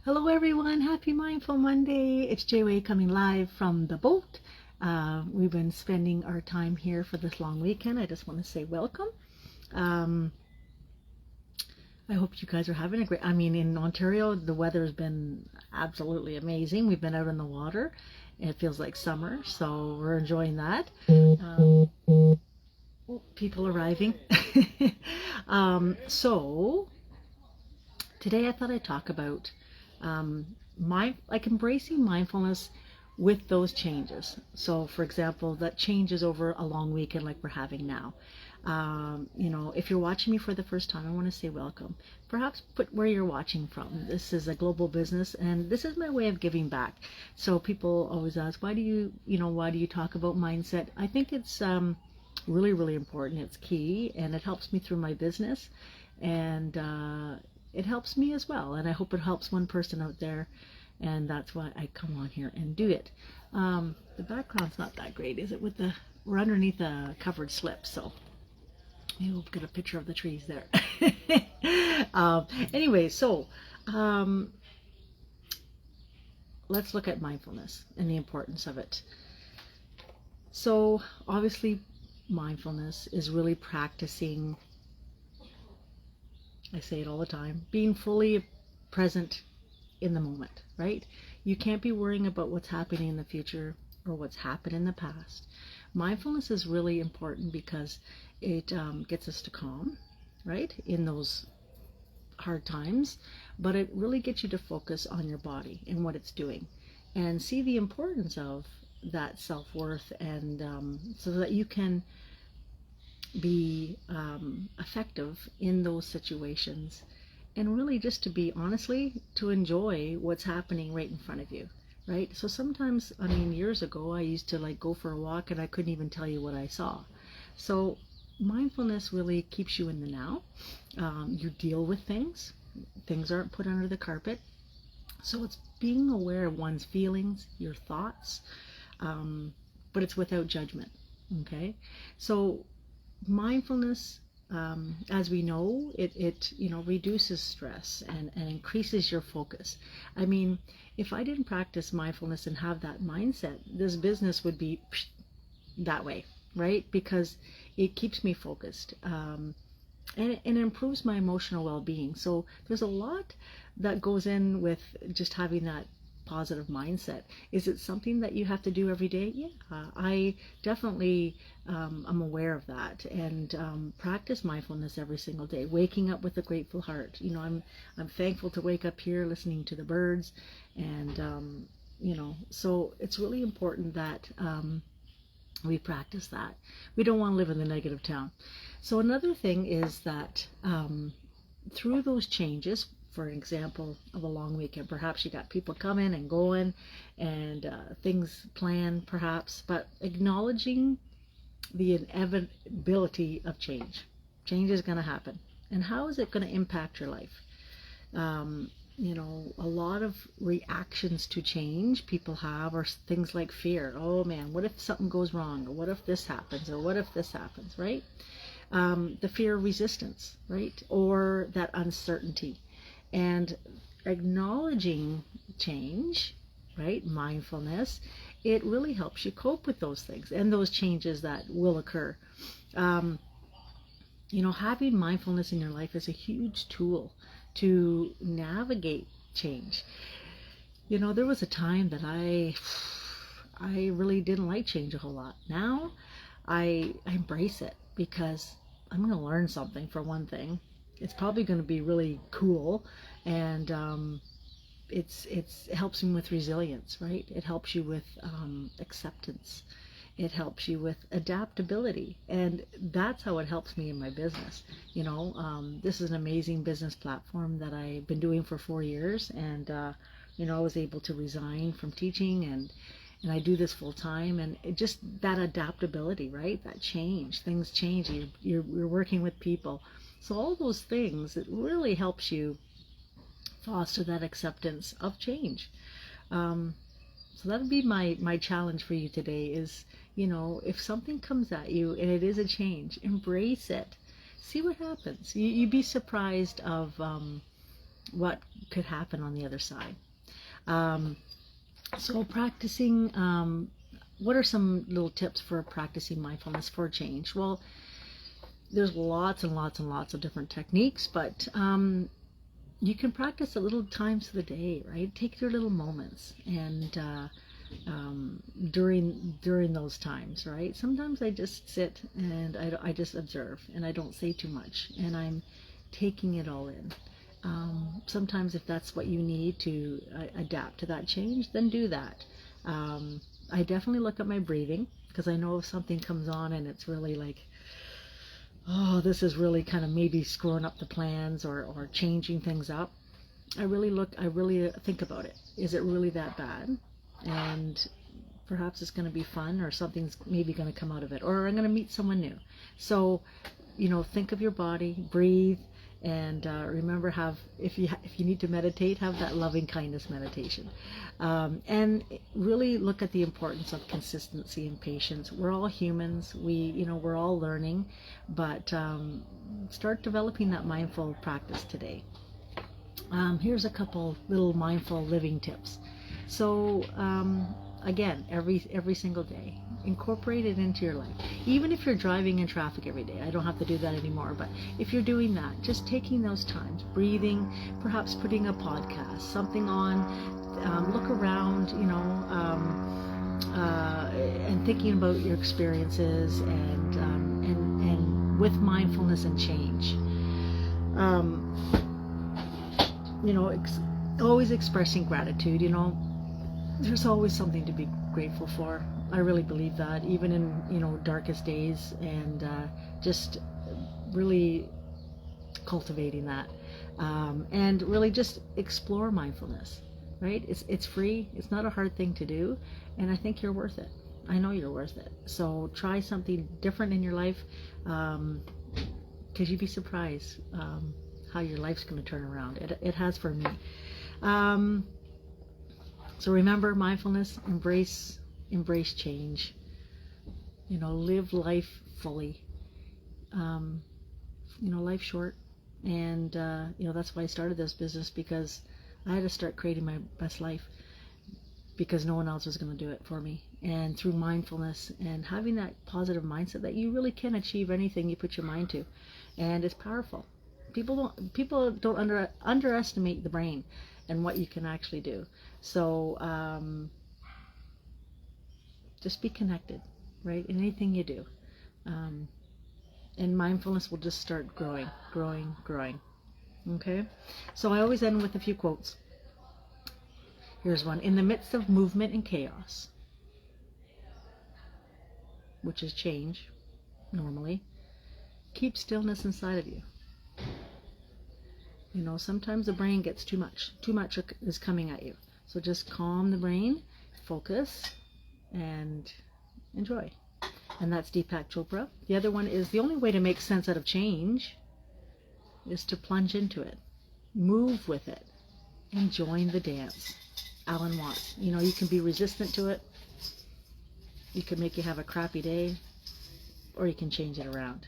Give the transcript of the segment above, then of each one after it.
Hello everyone, happy Mindful Monday. It's Jay coming live from the boat. We've been spending our time here for this long weekend. I just want to say welcome. Um, I hope you guys are having a great, in Ontario, the weather has been absolutely amazing. We've been out in the water. It feels like summer, so we're enjoying that. People arriving. So today I thought I'd talk about embracing mindfulness with those changes. So for example, that changes over a long weekend like we're having now. If you're watching me for the first time, I want to say welcome. Perhaps put where you're watching from. This is a global business, and this is my way of giving back. So people always ask, why do you talk about mindset? I think it's really, really important. It's key, and it helps me through my business, and it helps me as well. And I hope it helps one person out there, and that's why I come on here and do it. The background's not that great, is it? We're underneath a covered slip, so maybe we'll get a picture of the trees there. Anyway, so let's look at mindfulness and the importance of it. So obviously mindfulness is really practicing, I say it all the time, being fully present in the moment, right? You can't be worrying about what's happening in the future or what's happened in the past. Mindfulness is really important because it gets us to calm, right, in those hard times, but it really gets you to focus on your body and what it's doing and see the importance of that self-worth, and so that you can be effective in those situations, and really just to be, honestly, to enjoy what's happening right in front of you, right? So sometimes, years ago, I used to go for a walk and I couldn't even tell you what I saw. So mindfulness really keeps you in the now. You deal with things. Things aren't put under the carpet. So it's being aware of one's feelings, your thoughts, but it's without judgment, okay? So mindfulness, as we know, it reduces stress and increases your focus. If I didn't practice mindfulness and have that mindset, this business would be that way, right? Because it keeps me focused, and it improves my emotional well-being. So there's a lot that goes in with just having that positive mindset. Is it something that you have to do every day? Yeah, I definitely am aware of that, and practice mindfulness every single day. Waking up with a grateful heart. I'm thankful to wake up here listening to the birds, and so it's really important that we practice that. We don't want to live in the negative town. So another thing is that through those changes, for example, of a long weekend, perhaps you got people coming and going, and things planned perhaps, but acknowledging the inevitability of change. Change is going to happen. And how is it going to impact your life? A lot of reactions to change people have are things like fear. Oh man, what if something goes wrong? Or what if this happens? Or what if this happens, right? The fear of resistance, right? Or that uncertainty. And acknowledging change, right, mindfulness, it really helps you cope with those things and those changes that will occur. Having mindfulness in your life is a huge tool to navigate change. There was a time that I really didn't like change a whole lot. Now I embrace it because I'm going to learn something, for one thing. It's probably going to be really cool, and it helps me with resilience, right? It helps you with acceptance. It helps you with adaptability, and that's how it helps me in my business. This is an amazing business platform that I've been doing for 4 years, and I was able to resign from teaching, and I do this full time, and just that adaptability, right? That change, things change. You're working with people. So all those things, it really helps you foster that acceptance of change. So that would be my challenge for you today is, if something comes at you and it is a change, embrace it. See what happens. You'd be surprised of what could happen on the other side. Um, so practicing, what are some little tips for practicing mindfulness for change? Well, there's lots and lots and lots of different techniques, but you can practice at little times of the day, right? Take your little moments and during those times, right? Sometimes I just sit and I just observe and I don't say too much and I'm taking it all in. Sometimes if that's what you need to adapt to that change, then do that. I definitely look at my breathing because I know if something comes on and it's really like, oh, this is really kind of maybe screwing up the plans or changing things up. I really think about it. Is it really that bad? And perhaps it's going to be fun or something's maybe going to come out of it or I'm going to meet someone new. So, think of your body, breathe, and remember, if you need to meditate, have that loving kindness meditation, and really look at the importance of consistency and patience. We're all humans. We're all learning, but start developing that mindful practice today. Here's a couple little mindful living tips. So again, every single day, incorporate it into your life. Even if you're driving in traffic every day, I don't have to do that anymore, but if you're doing that, just taking those times, breathing, perhaps putting a podcast, something on, look around, and thinking about your experiences and with mindfulness and change. Always expressing gratitude. There's always something to be grateful for. I really believe that, even in darkest days, and just really cultivating that, and really just explore mindfulness. Right? It's free. It's not a hard thing to do, and I think you're worth it. I know you're worth it. So try something different in your life, because you'd be surprised how your life's going to turn around. It has for me. So remember mindfulness, embrace change, live life fully. Life's short, and that's why I started this business, because I had to start creating my best life because no one else was going to do it for me. And through mindfulness and having that positive mindset that you really can achieve anything you put your mind to, and it's powerful. People don't underestimate the brain and what you can actually do. So just be connected, right? In anything you do. And mindfulness will just start growing. Okay? So I always end with a few quotes. Here's one. In the midst of movement and chaos, which is change, normally, keep stillness inside of you. Sometimes the brain gets too much. Too much is coming at you. So just calm the brain, focus, and enjoy. And that's Deepak Chopra. The other one is, the only way to make sense out of change is to plunge into it, move with it, and join the dance. Alan Watts. You can be resistant to it. You can make you have a crappy day, or you can change it around.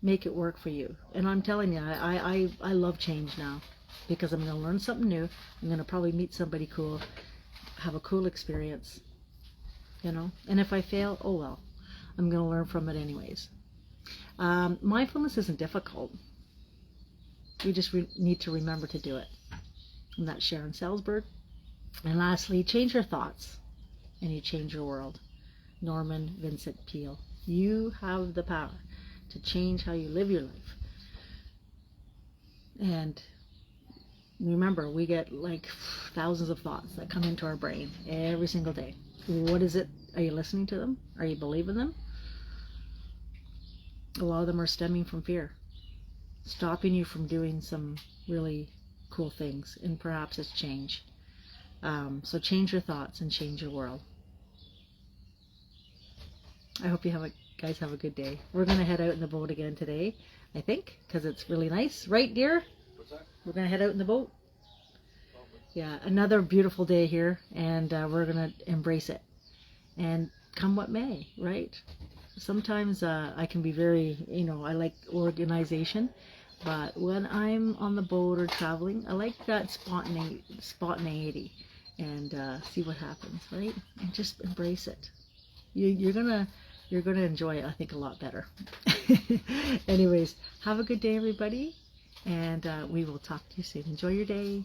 Make it work for you. And I'm telling you, I love change now, because I'm going to learn something new. I'm going to probably meet somebody cool, have a cool experience, and if I fail, oh well, I'm going to learn from it anyways. Mindfulness isn't difficult. You just need to remember to do it. And that's Sharon Salzberg. And lastly, change your thoughts and you change your world. Norman Vincent Peale. You have the power to change how you live your life. And remember, we get like thousands of thoughts that come into our brain every single day. What is it? Are you listening to them? Are you believing them? A lot of them are stemming from fear, stopping you from doing some really cool things, and perhaps it's change. So change your thoughts and change your world. I hope you guys have a good day. We're going to head out in the boat again today, I think, because it's really nice. Right, dear? What's that? We're going to head out in the boat. Yeah, another beautiful day here, and we're going to embrace it. And come what may, right? Sometimes I can be very, I like organization. But when I'm on the boat or traveling, I like that spontaneity, and see what happens, right? And just embrace it. You're gonna enjoy it, I think, a lot better. Anyways, have a good day, everybody, and we will talk to you soon. Enjoy your day.